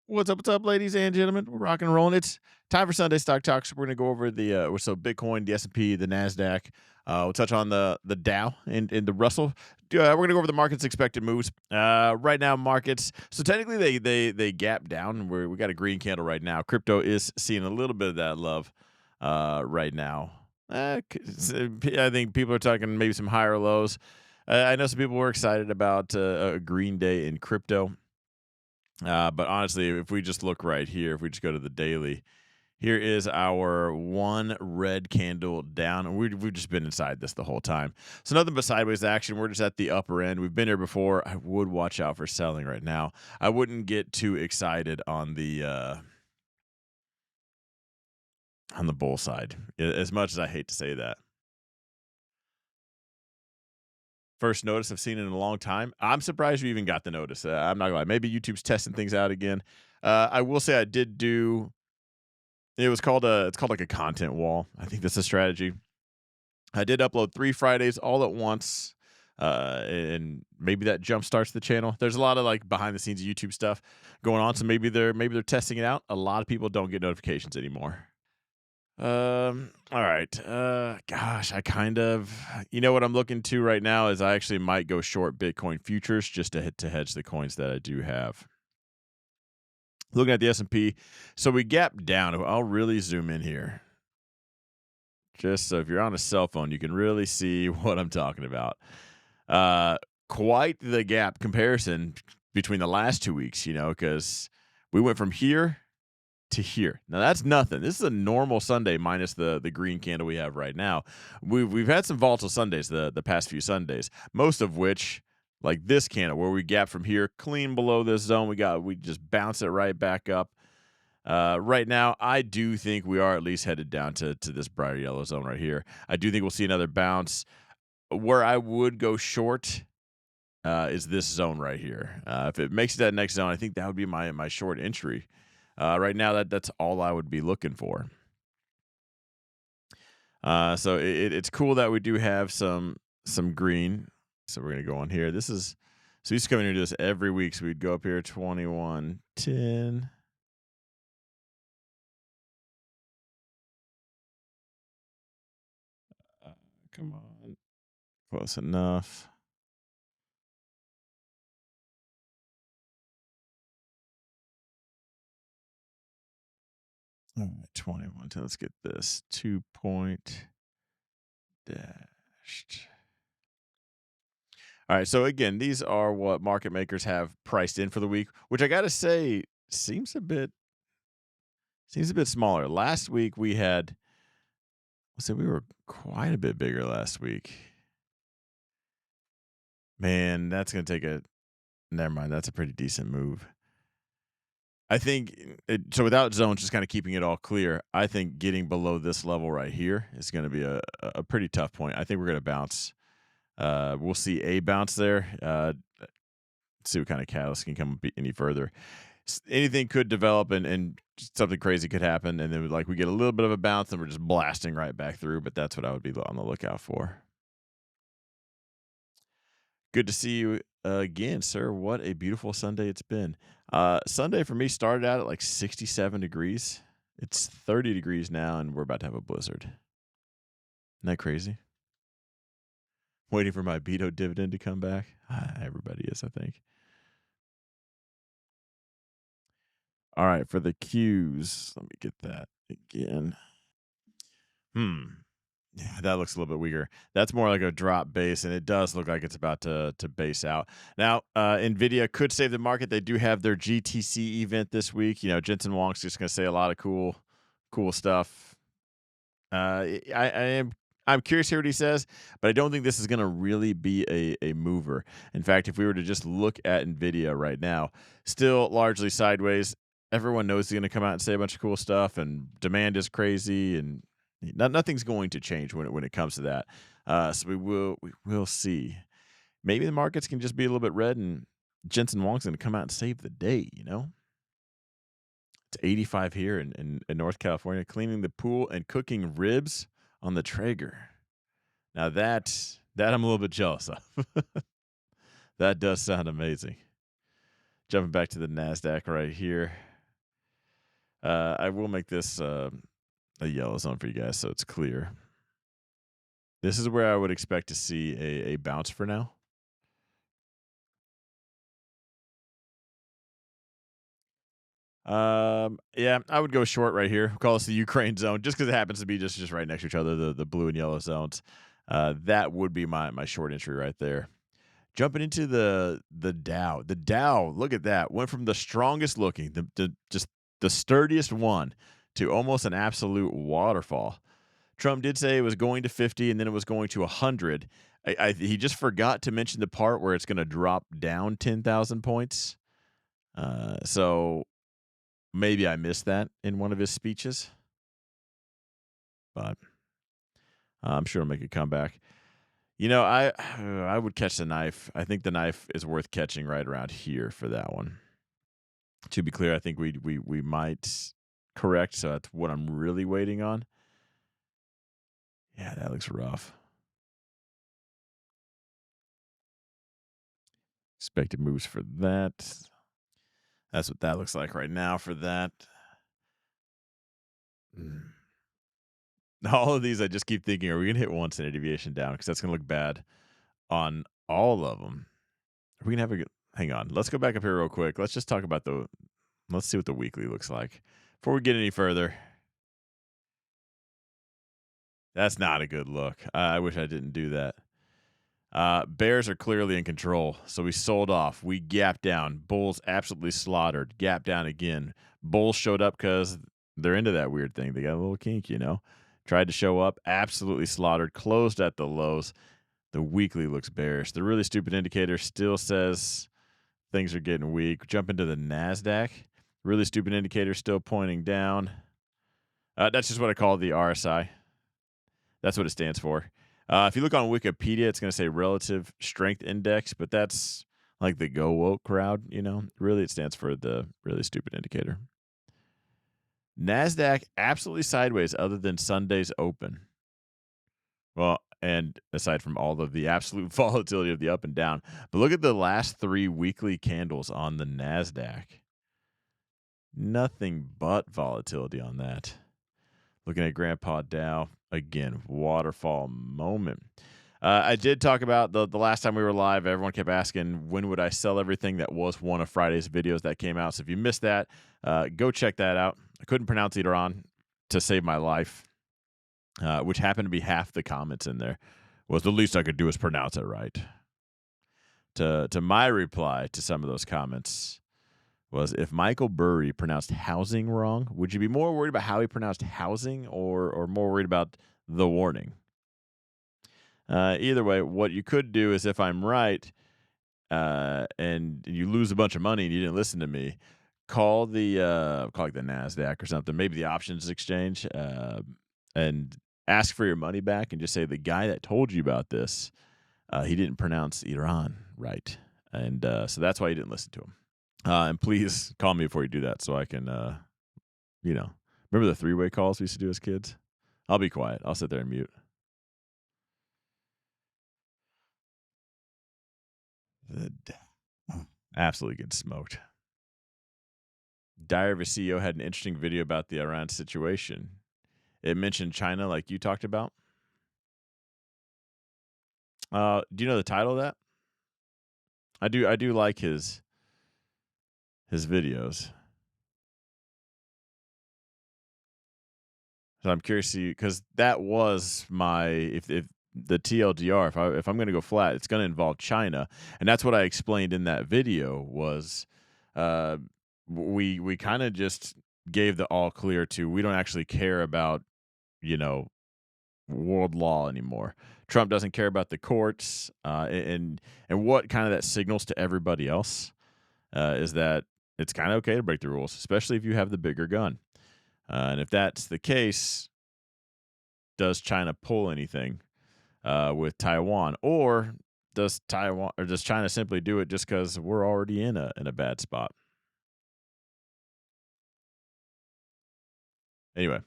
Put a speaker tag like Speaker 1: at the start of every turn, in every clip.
Speaker 1: What's up, ladies and gentlemen? We're rocking and rolling. It's time for Sunday Stock Talks. We're going to go over so Bitcoin, the S&P, the Nasdaq. We'll touch on the Dow and the Russell. We're going to go over the market's expected moves. Right now, markets. So technically, they gap down. We got a green candle right now. Crypto is seeing a little bit of that love right now. I think people are talking maybe some higher lows. I know some people were excited about a green day in crypto. But honestly, if we just look right here, if we just go to the daily, here is our one red candle down. And we've just been inside this the whole time. So nothing but sideways action. We're just at the upper end. We've been here before. I would watch out for selling right now. I wouldn't get too excited on the bull side, as much as I hate to say that. First notice I've seen it in a long time. I'm surprised you even got the notice. I'm not gonna lie. Maybe YouTube's testing things out again. I will say I did do. It's called like a content wall. I think that's a strategy. I did upload 3 Fridays all at once. And maybe that jump starts the channel. There's a lot of like behind the scenes YouTube stuff going on. So maybe they're testing it out. A lot of people don't get notifications anymore. All right. Gosh, I kind of, what I'm looking to right now is I actually might go short Bitcoin futures just to hedge the coins that I do have. Looking at the S&P, so we gapped down. I'll really zoom in here, just so if you're on a cell phone, you can really see what I'm talking about. Quite the gap comparison between the last 2 weeks, because we went from here to here. Now that's nothing. This is a normal Sunday minus the green candle we have right now. We've had some volatile Sundays the past few Sundays, most of which, like this candle where we gap from here clean below this zone, we just bounce it right back up. Right now, I do think we are at least headed down to this brighter yellow zone right here. I do think we'll see another bounce. Where I would go short is this zone right here. If it makes it that next zone, I think that would be my short entry. Right now, that's all I would be looking for. So it's cool that we do have some green. So we're gonna go on here. So we used to come in here and do this every week. So we'd go up here 21.10. Come on, close enough. All right, 21. Let's get this 2-point dashed. All right, so again, these are what market makers have priced in for the week, which I gotta say seems a bit smaller. Last week we had, let's say we were quite a bit bigger last week. Man, that's gonna take a. Never mind, that's a pretty decent move. I think so. Without zones, just kind of keeping it all clear, I think getting below this level right here is going to be a pretty tough point. I think we're going to bounce. We'll see a bounce there. See what kind of catalyst can come any further. Anything could develop and something crazy could happen, and then we get a little bit of a bounce, and we're just blasting right back through. But that's what I would be on the lookout for. Good to see you again, sir. What a beautiful Sunday it's been. Sunday for me started out at like 67 degrees. It's 30 degrees now, and we're about to have a blizzard. Isn't that crazy? Waiting for my Beto dividend to come back. Everybody is, I think. All right, for the Qs, let me get that again. Yeah, that looks a little bit weaker. That's more like a drop base, and it does look like it's about to base out. Now, NVIDIA could save the market. They do have their GTC event this week. Jensen Huang's just going to say a lot of cool stuff. I'm curious to hear what he says, but I don't think this is going to really be a mover. In fact, if we were to just look at NVIDIA right now, still largely sideways. Everyone knows he's going to come out and say a bunch of cool stuff, and demand is crazy, and nothing's going to change when it comes to that. So we will see. Maybe the markets can just be a little bit red, and Jensen Huang's going to come out and save the day. It's 85 here in North California, cleaning the pool and cooking ribs on the Traeger. Now that I'm a little bit jealous of. That does sound amazing. Jumping back to the NASDAQ right here. I will make this a yellow zone for you guys so it's clear. This is where I would expect to see a bounce for now. Yeah, I would go short right here. Call this the Ukraine zone, just because it happens to be just right next to each other, the blue and yellow zones. That would be my short entry right there. Jumping into the Dow. The Dow, look at that. Went from the strongest looking, just the sturdiest one, to almost an absolute waterfall. Trump did say it was going to 50 and then it was going to 100. He just forgot to mention the part where it's going to drop down 10,000 points. So maybe I missed that in one of his speeches, but I'm sure he'll make a comeback. I would catch the knife. I think the knife is worth catching right around here for that one. To be clear, I think we might correct. So that's what I'm really waiting on. Yeah, that looks rough. Expected moves for that. That's what that looks like right now for that. Mm. All of these, I just keep thinking, are we going to hit one standard deviation down? Because that's going to look bad on all of them. Are we going to have a good. Hang on. Let's go back up here real quick. Let's just talk about let's see what the weekly looks like before we get any further. That's not a good look. I wish I didn't do that. Bears are clearly in control, so we sold off. We gapped down. Bulls absolutely slaughtered. Gap down again. Bulls showed up because they're into that weird thing. They got a little kink, Tried to show up, absolutely slaughtered. Closed at the lows. The weekly looks bearish. The really stupid indicator still says things are getting weak. Jump into the NASDAQ. Really stupid indicator still pointing down. That's just what I call the RSI. That's what it stands for. If you look on Wikipedia, it's going to say relative strength index, but that's like the go woke crowd, Really, it stands for the really stupid indicator. NASDAQ absolutely sideways other than Sunday's open. Well, and aside from all of the absolute volatility of the up and down. But look at the last 3 weekly candles on the NASDAQ. Nothing but volatility on that. Looking at Grandpa Dow, again, waterfall moment. I did talk about the last time we were live. Everyone kept asking, when would I sell everything? That was one of Friday's videos that came out. So if you missed that, go check that out. I couldn't pronounce Iran to save my life, which happened to be half the comments in there. Was the least I could do is pronounce it right. To my reply to some of those comments was, if Michael Burry pronounced housing wrong, would you be more worried about how he pronounced housing or more worried about the warning? Either way, what you could do is, if I'm right and you lose a bunch of money and you didn't listen to me, call like the NASDAQ or something, maybe the options exchange, and ask for your money back and just say, the guy that told you about this, he didn't pronounce Iran right. And so that's why you didn't listen to him. And please call me before you do that so I can, remember the 3-way calls we used to do as kids? I'll be quiet. I'll sit there and mute. Absolutely getting smoked. Diary of a CEO had an interesting video about the Iran situation. It mentioned China, like you talked about. Do you know the title of that? I do like his videos. So I'm curious to, because that was my, if the TLDR, if I'm going to go flat, it's going to involve China, and that's what I explained in that video. Was we kind of just gave the all clear to, we don't actually care about world law anymore. Trump doesn't care about the courts, and what kind of that signals to everybody else is that it's kind of okay to break the rules, especially if you have the bigger gun. And if that's the case, does China pull anything with Taiwan, or does China simply do it just because we're already in a bad spot? Anyway,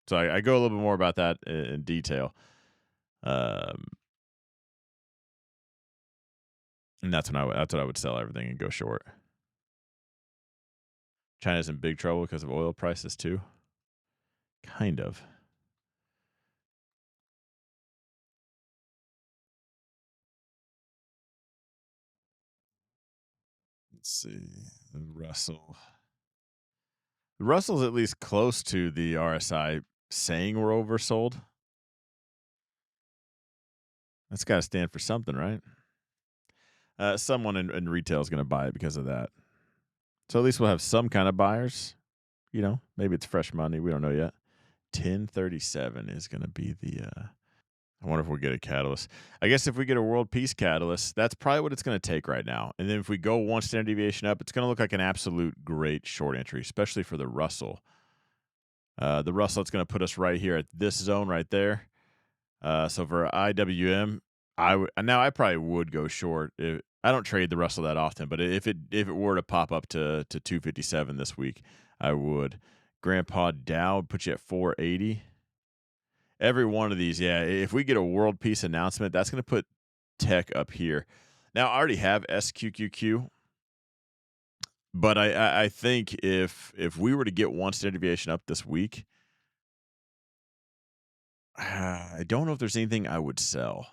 Speaker 1: so I go a little bit more about that in detail, um, and that's what I would sell everything and go short. China's in big trouble because of oil prices too. Kind of. Let's see. The Russell. The Russell's at least close to the RSI saying we're oversold. That's got to stand for something, right? Someone in retail is going to buy it because of that. So at least we'll have some kind of buyers. Maybe it's fresh money. We don't know yet. 1037 is going to be the. I wonder if we'll get a catalyst. I guess if we get a world peace catalyst, that's probably what it's going to take right now. And then if we go one standard deviation up, it's going to look like an absolute great short entry, especially for the Russell. The Russell, it's going to put us right here at this zone right there. So for IWM, I probably would go short. I don't trade the Russell that often, but if it were to pop up to 257 this week, I would. Grandpa Dow would put you at 480. Every one of these, yeah. If we get a world peace announcement, that's going to put tech up here. Now I already have SQQQ, but I think if we were to get one standard deviation up this week, I don't know if there's anything I would sell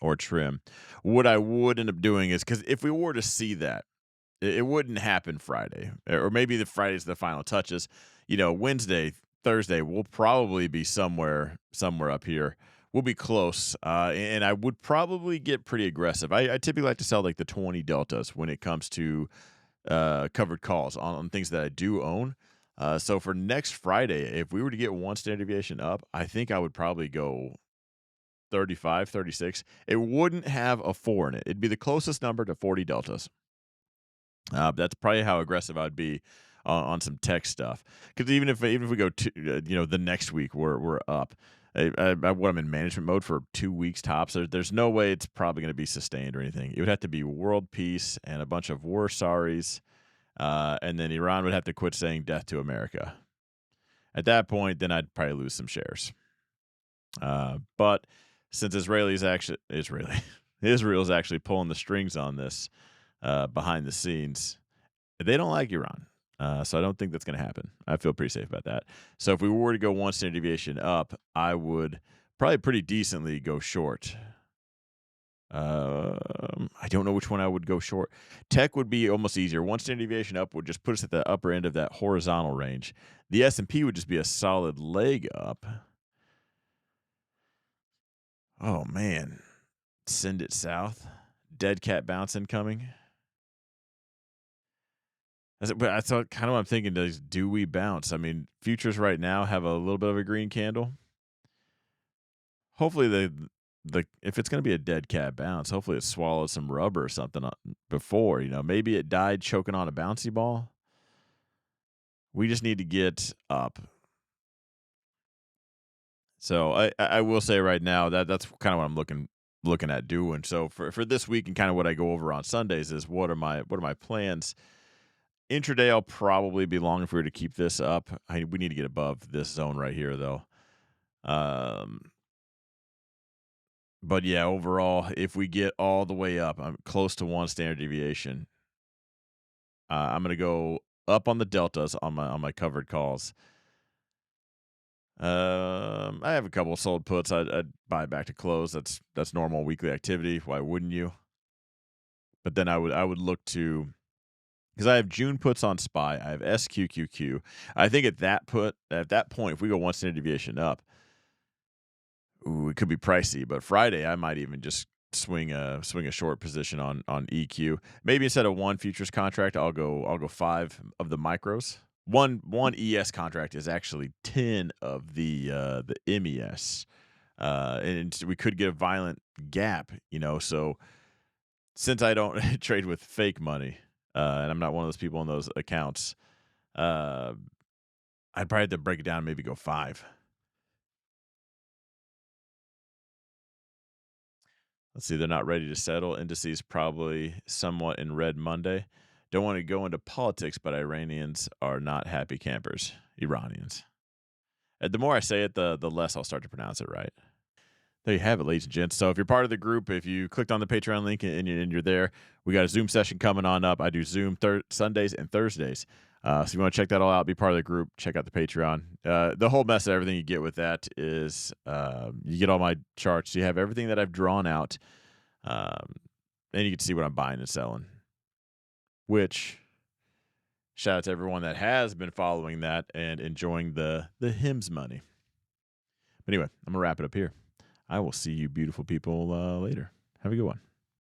Speaker 1: or trim. What I would end up doing is, because if we were to see that, it wouldn't happen Friday, or maybe the Friday's the final touches. Wednesday, Thursday, we'll probably be somewhere up here. We'll be close, and I would probably get pretty aggressive. I typically like to sell like the 20 deltas when it comes to covered calls on things that I do own. So for next Friday, if we were to get one standard deviation up, I think I would probably go 35, 36. It wouldn't have a 4 in it. It'd be the closest number to 40 deltas. That's probably how aggressive I'd be on some tech stuff. Because even if we go to the next week we're up. I'm in management mode for 2 weeks tops. There's no way it's probably going to be sustained or anything. It would have to be world peace and a bunch of war sorries, and then Iran would have to quit saying death to America. At that point, then I'd probably lose some shares. But since Israel's actually pulling the strings on this behind the scenes, they don't like Iran. So I don't think that's going to happen. I feel pretty safe about that. So if we were to go one standard deviation up, I would probably pretty decently go short. I don't know which one I would go short. Tech would be almost easier. One standard deviation up would just put us at the upper end of that horizontal range. The S&P would just be a solid leg up. Oh, man. Send it south. Dead cat bounce incoming. But I thought kind of what I'm thinking is, do we bounce? I mean, futures right now have a little bit of a green candle. Hopefully, if it's going to be a dead cat bounce, hopefully it swallows some rubber or something before. Maybe it died choking on a bouncy ball. We just need to get up. So I will say right now that's kind of what I'm looking at doing. So for this week and kind of what I go over on Sundays is what are my plans. Intraday, I'll probably be long if we were to keep this up. We need to get above this zone right here, though. But yeah, overall, if we get all the way up, I'm close to one standard deviation. I'm gonna go up on the deltas on my covered calls. I have a couple of sold puts. I'd buy back to close. That's normal weekly activity. Why wouldn't you? But then I would look to, because I have June puts on SPY. I have SQQQ. I think at that point, if we go one standard deviation up, it could be pricey. But Friday, I might even just swing a short position on EQ. Maybe instead of one futures contract, I'll go 5 of the micros. One ES contract is actually 10 of the MES, and we could get a violent gap. So since I don't trade with fake money, and I'm not one of those people in those accounts, I'd probably have to break it down and maybe go 5. Let's see, they're not ready to settle. Indices probably somewhat in red Monday. Don't want to go into politics, but Iranians are not happy campers. Iranians. The more I say it, the less I'll start to pronounce it right. There you have it, ladies and gents. So if you're part of the group, if you clicked on the Patreon link and you're there, we got a Zoom session coming on up. I do Zoom Sundays and Thursdays. So if you want to check that all out, be part of the group, check out the Patreon. The whole mess of everything you get with that is you get all my charts. You have everything that I've drawn out, and you can see what I'm buying and selling. Which, shout out to everyone that has been following that and enjoying the hymns money. But anyway, I'm going to wrap it up here. I will see you beautiful people later. Have a good one.